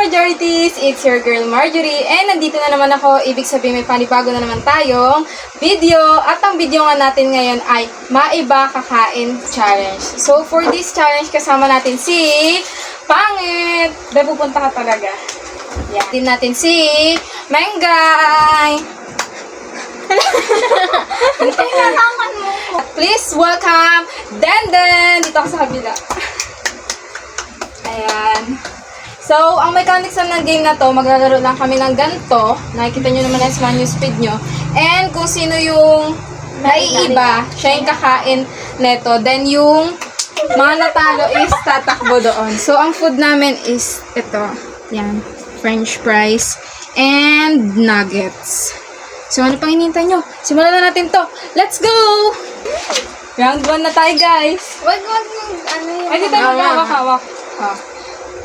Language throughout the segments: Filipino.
Majorities! It's your girl Marjorie and nandito na naman ako. Ibig sabihin may panibago na naman tayong video. At ang video nga natin ngayon ay Maiba Kakain Challenge. So for this challenge kasama natin si Pangit. Dahil pupunta ka talaga. Yan. Din natin si Menggay. Please welcome Denden. Dito ako sa kabila. Ayan. So, ang mechanics ng game na to, maglalaro lang kami ng ganito. Nakikita nyo naman sa news feed nyo. And kung sino yung naiiba, siya yung kakain neto. Then yung mga natalo is tatakbo doon. So, ang food namin is ito. Yan. French fries and nuggets. So, ano pang hinihintay nyo? Simulan na natin to. Let's go! Round 1 na tayo, guys. Wag ano yun. Ay, dito tayo hawak.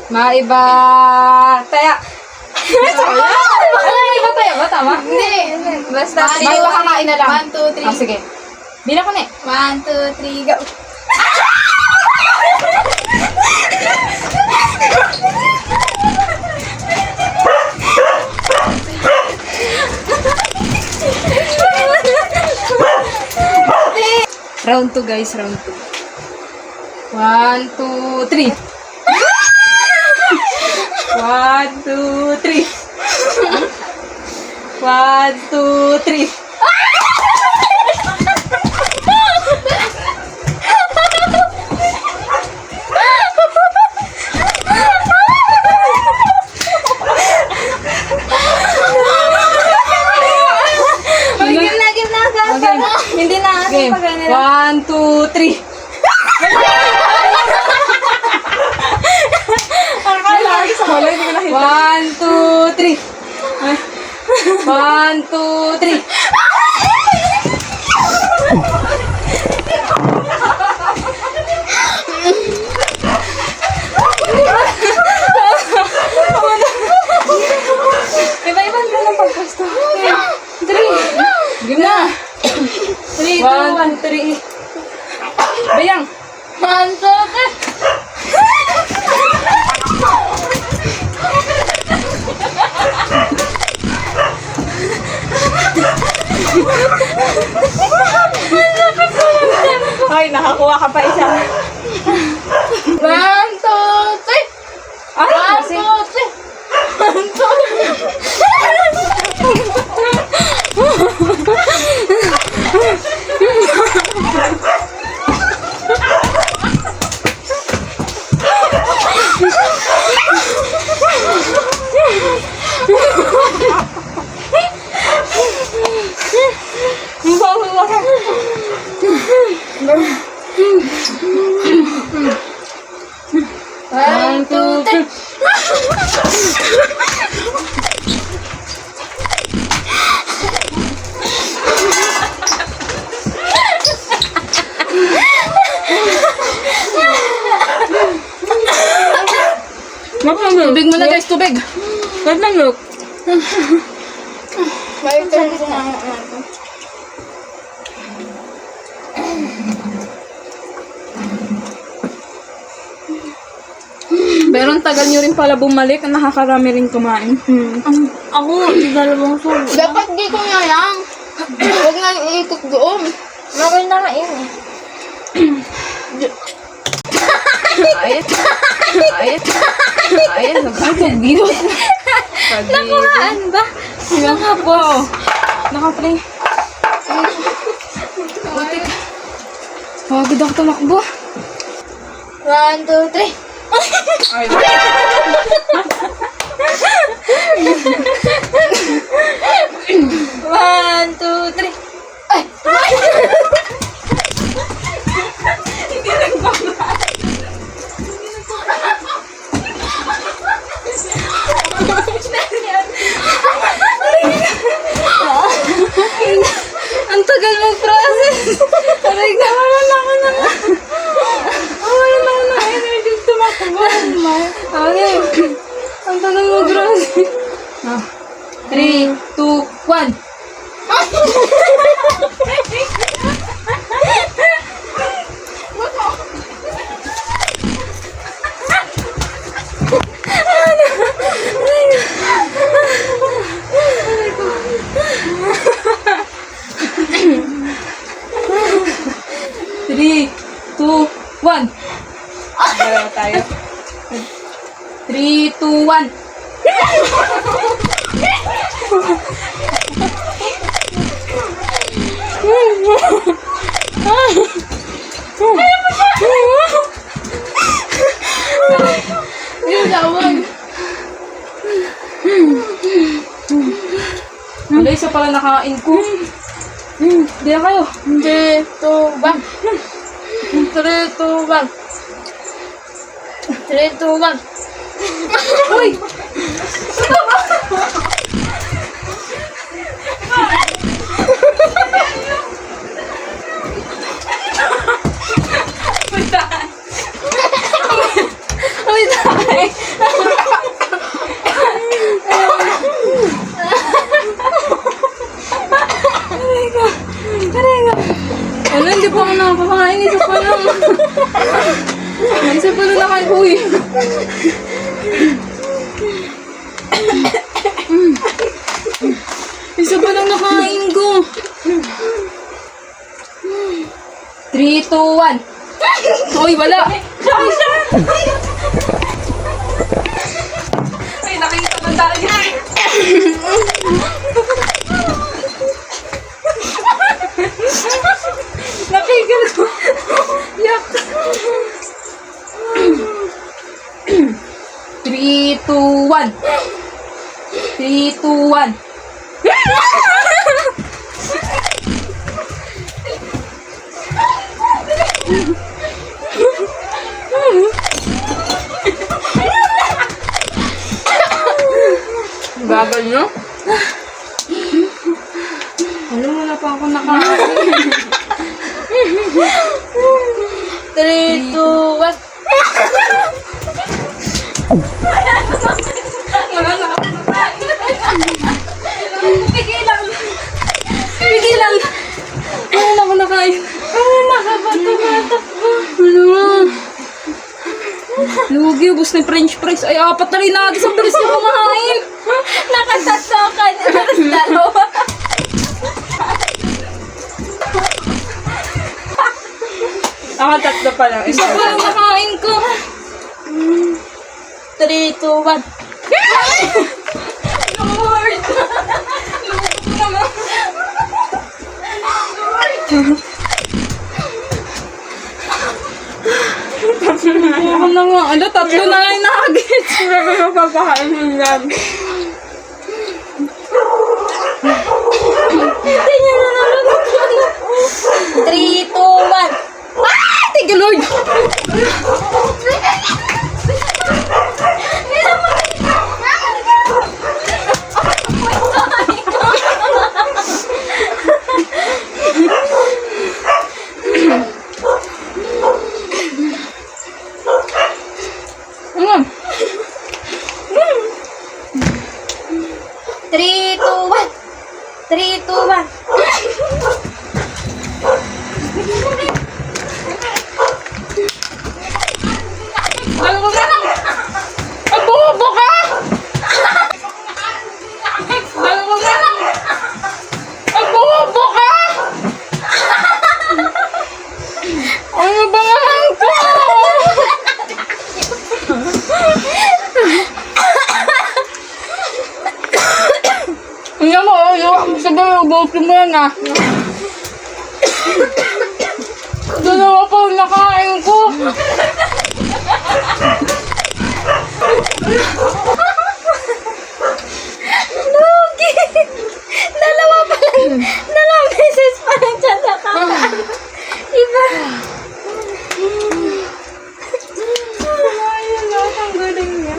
Maiba. Taya. Ano iba tayo ba? Tama? Hindi. Basta Maiba kakain na lang. 1, 2, 3. Sige. Bilang ko na eh. 1, 2, 3, go. Round 2 guys, round 2. 1, 2, 3. 1, 2, 3. 1, 2, 3. Hindi na. Game. 1, 2, 3. Wala, hindi ko nakita. 1, 2, 3. 1, 2, 3. Iba-iba na lang pagkasto. 3. Game na. 3, 2, 1, 3. Bayang. 1, 2, 3. Ay, nakakuha ka pa isa. 1, 2, 3. Ay, 1, 2, 3. 1, 2, 3. One, two, three. Tubig muna guys, tubig. Wait lang, look. May turn ko na. Pero ang tagal nyo rin pala bumalik, nakakarami rin kumain. Ako, dalawang subo. Dapat di ko na lang. Huwag na iikot doon. Magay na nga yun eh. Ayat. Ayat. Ayat. Nagpagod. Nakuhaan ba? Nga po. Naka-play. Butik. Pagod ako tumakbo. 1, 2, 3. Ay. 1, 2, 3. Ay! Hindi nagbaba. Ang tagal mag-process. Aray ka, wala na ako na. Wala na ako na energy tumakbo. Okay. Ang tagal mag-process. 3, 2, 1. 3, 2, 1. Wala, isa pala nakain ko. Hindi na kayo. 3, 2, 1. 3, 2, 1. 3, 2, 1. Uy! Uy, tayo! Ano, hindi pa ako nakakakain. Isa pa lang. Isa pa lang nakain. Uy! Isa pa lang nakain ko. 3, 2, 1. Uy, wala. Ay, nakita ko tayo. Napigil ko. Yak. 3, 2, 1. 3, 2, 1. Bagal, no? Ano, wala pa ako nakain. 3, 2, 1. Wala na ako nakain. Pigilan. Pigilan. Wala na ako nakain. Nakabato-bato. Ano? Lugi, ubos na yung french fries. Ay, apat na rin na. Isang bilis na kumain. Nakatatlo ka. Dalawa. Ako tatlo pa lang. Isa pa lang nakain ko. 3, 2, 1. Lord! Lord naman. Ako na nga. Ano, tatlo na lang nuggets. Grabe mapapakain mo lang. Hindi niya nalulog. 3, 2, 1. Ah! Thank you, Lord! Mm. 3, 2, 1. 3, 2, 1. Ano ko na? Ay, bobo ka! Ano ko na? Ay, bobo ka! Ano ba naman ko? Ano mo, sabi ubusin mo yan ah. Dalawa pa ang nakain ko. Lugi! Dalawa pa lang. Dalawang beses pa lang siya nakakaan. Iba. Ayun na, ang galing niya.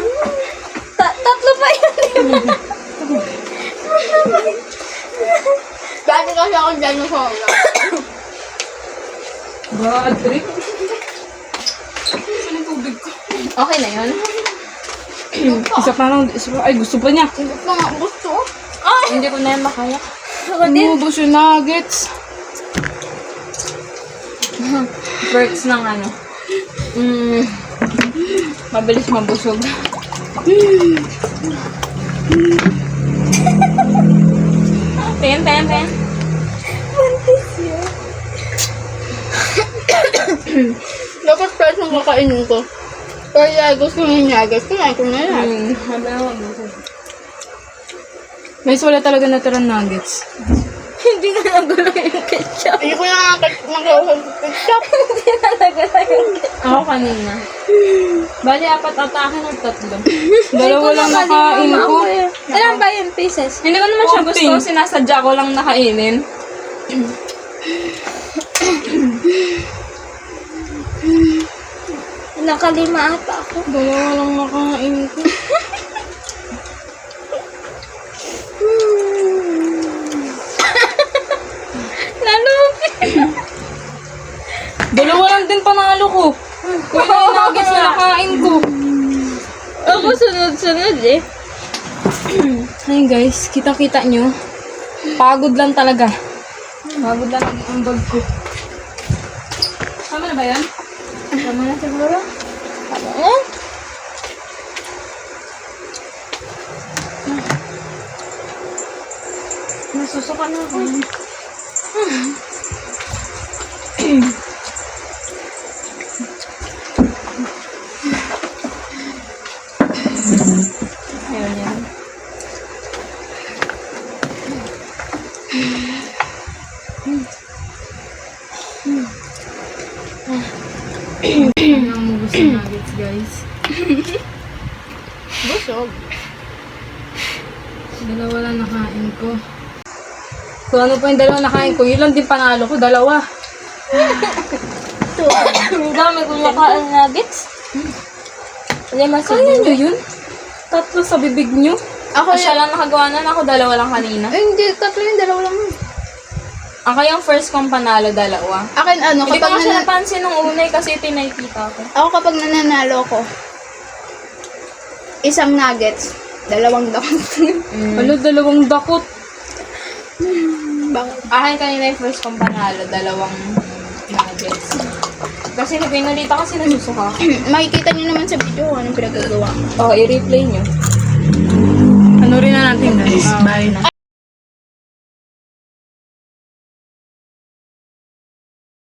Tatlo pa yun, diba? Dati kasi ako dyan yung sola. Bad trip. Saan yung tubig ko? Okay na yun? Isa pa lang. Ay, gusto pa niya. Hindi ko nga gusto. Ay! Hindi ko na yan makaya. Ako din. Umubos yung nuggets. Perks ng ano. Mabilis mabusog. Ten. Mantis yun. Dapat fresh ang kakainin ko. Kaya gusto niya yung nuggets. Kumain ko na yan. Guys, wala talaga natirang nuggets. Hindi na nagulo yung ketchup. Hindi ko na nagkakaroon ng ketchup. Hindi na nagulo yung ketchup. Ako kanina. Bali, 4 atakin o 3. Dalawa lang nakain ko. Ilan ba yung pieces? Hindi ko naman siya gusto. Sinasadya ko lang nakainin. Nakalima ata ako. Dalawa lang nakain ko. Dalawa lang din panalo ko. Wala yung nuggets na nakain ko. Ako sunod-sunod eh. Ayun guys, kita-kita nyo. Pagod lang talaga. Pagod lang ang bag ko. Tama na ba yan? Tama na siguro. Tama na. Nasusuka na ako. Ayun yan. Namubos yung nuggets, guys. Busog. Dalawa lang nakain ko. Kung ano pa yung dalawa nakain ko, yun lang din panalo ko, dalawa. Ang dami kong nakain nuggets. Lima Kaya siguro. nyo yun? 3 sa bibig nyo? Ako Siya lang nakagawa na, ako dalawa lang kanina. Eh, hindi. Tatlo yung dalawa lang. Ako yung first kong panalo, dalawa. Akin ano, Hindi ko kapag nga siya napansin nung una eh, kasi tinakita ko. ako kapag nananalo ko, isang nuggets, dalawang dakot. Ano, 2 dakot. Bakit? Akin kanina yung first kong panalo, 2 nuggets. Kasi pinulita kasi nasusuka. Makikita niyo naman sa video kung anong pinagagawa ko. Oo, i-replay nyo. Ano rin na natin guys. Bye na.